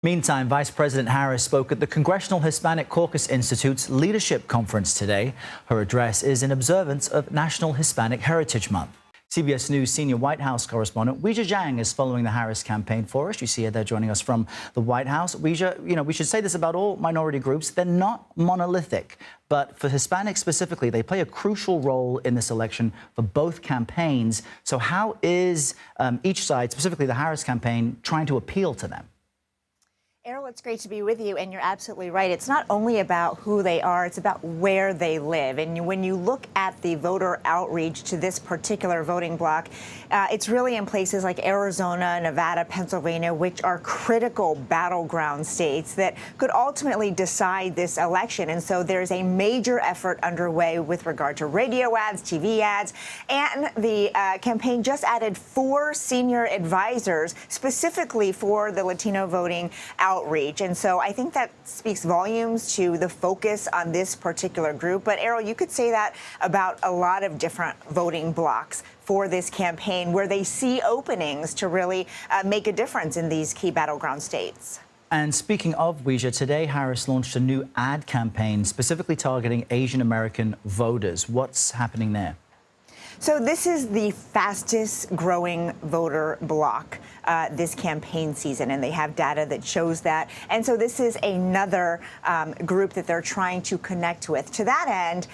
Meantime, Vice President Harris spoke at the Congressional Hispanic Caucus Institute's Leadership Conference today. Her address is in observance of National Hispanic Heritage Month. CBS News senior White House correspondent Weijia Jiang is following the Harris campaign for us. You see her there joining us from the White House. Weijia, we should say this about all minority groups. They're not monolithic, but for Hispanics specifically, they play a crucial role in this election for both campaigns. So how is each side, specifically the Harris campaign, trying to appeal to them? Errol, it's great to be with you, and you're absolutely right. It's not only about who they are, it's about where they live. And when you look at the voter outreach to this particular voting bloc, it's really in places like Arizona, Nevada, Pennsylvania, which are critical battleground states that could ultimately decide this election. And so there's a major effort underway with regard to radio ads, TV ads, and the campaign just added 4 senior advisors specifically for the Latino voting outreach. And so I think that speaks volumes to the focus on this particular group. But Errol, you could say that about a lot of different voting blocs for this campaign where they see openings to really make a difference in these key battleground states. And speaking of Weijia, today Harris launched a new ad campaign specifically targeting Asian-American voters. What's happening there? So this is the fastest growing voter bloc this campaign season, and they have data that shows that. And so this is another group that they're trying to connect with. To that end,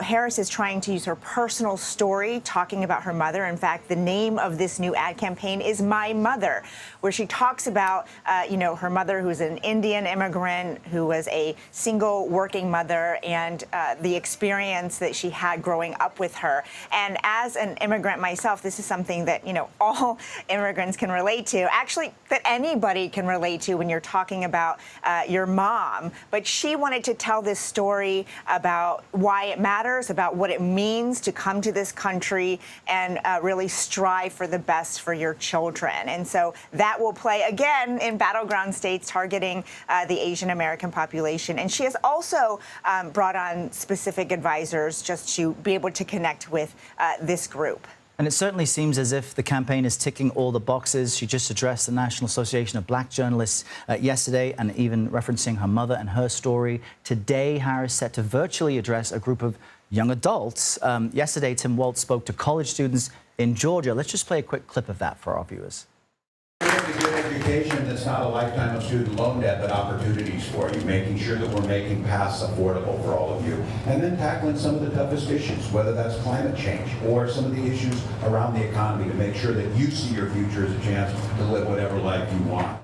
Harris is trying to use her personal story, talking about her mother. In fact, the name of this new ad campaign is My Mother, where she talks about, her mother, who's an Indian immigrant, who was a single working mother, and the experience that she had growing up with her. And as an immigrant myself, this is something that, all immigrants can relate to, actually, that anybody can relate to when you're talking about your mom. But she wanted to tell this story about why it matters, about what it means to come to this country and really strive for the best for your children. And so that will play, again, in battleground states targeting the Asian American population. And she has also brought on specific advisors just to be able to connect with this group. And it certainly seems as if the campaign is ticking all the boxes. She just addressed the National Association of Black Journalists yesterday, and even referencing her mother and her story. Today, Harris set to virtually address a group of young adults. Yesterday, Tim Waltz spoke to college students in Georgia. Let's just play a quick clip of that for our viewers. We have a good education that's not a lifetime of student loan debt, but opportunities for you, making sure that we're making paths affordable for all of you, and then tackling some of the toughest issues, whether that's climate change or some of the issues around the economy, to make sure that you see your future as a chance to live whatever life you want.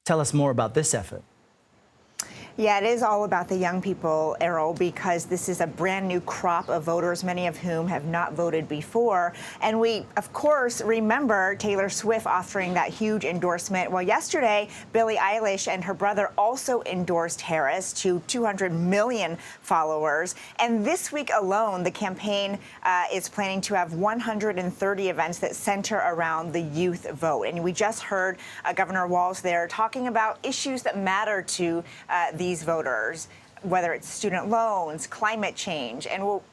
Tell us more about this effort. Yeah, it is all about the young people, Errol, because this is a brand new crop of voters, many of whom have not voted before. And we, of course, remember Taylor Swift offering that huge endorsement. Well, yesterday, Billie Eilish and her brother also endorsed Harris to 200 million followers. And this week alone, the campaign is planning to have 130 events that center around the youth vote. And we just heard Governor Walz there talking about issues that matter to these voters, whether it's student loans, climate change, and we'll,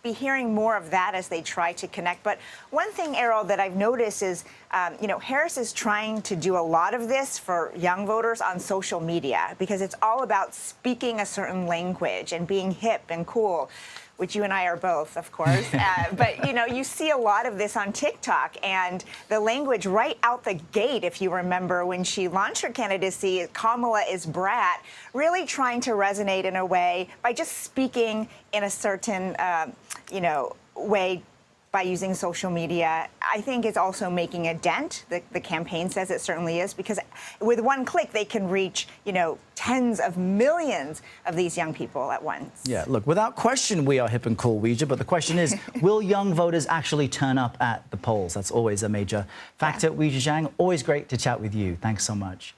be hearing more of that as they try to connect. But one thing, Errol, that I've noticed is, Harris is trying to do a lot of this for young voters on social media, because it's all about speaking a certain language and being hip and cool, which you and I are both, of course. But, you see a lot of this on TikTok, and the language right out the gate, if you remember, when she launched her candidacy, Kamala is brat, really trying to resonate in a way by just speaking in a certain, way by using social media. I think it's also making a dent. The campaign says it certainly is, because with one click, they can reach, tens of millions of these young people at once. Yeah, look, without question, we are hip and cool, Weijia, but the question is, will young voters actually turn up at the polls? That's always a major factor. Yeah. Weijia Jiang, always great to chat with you. Thanks so much.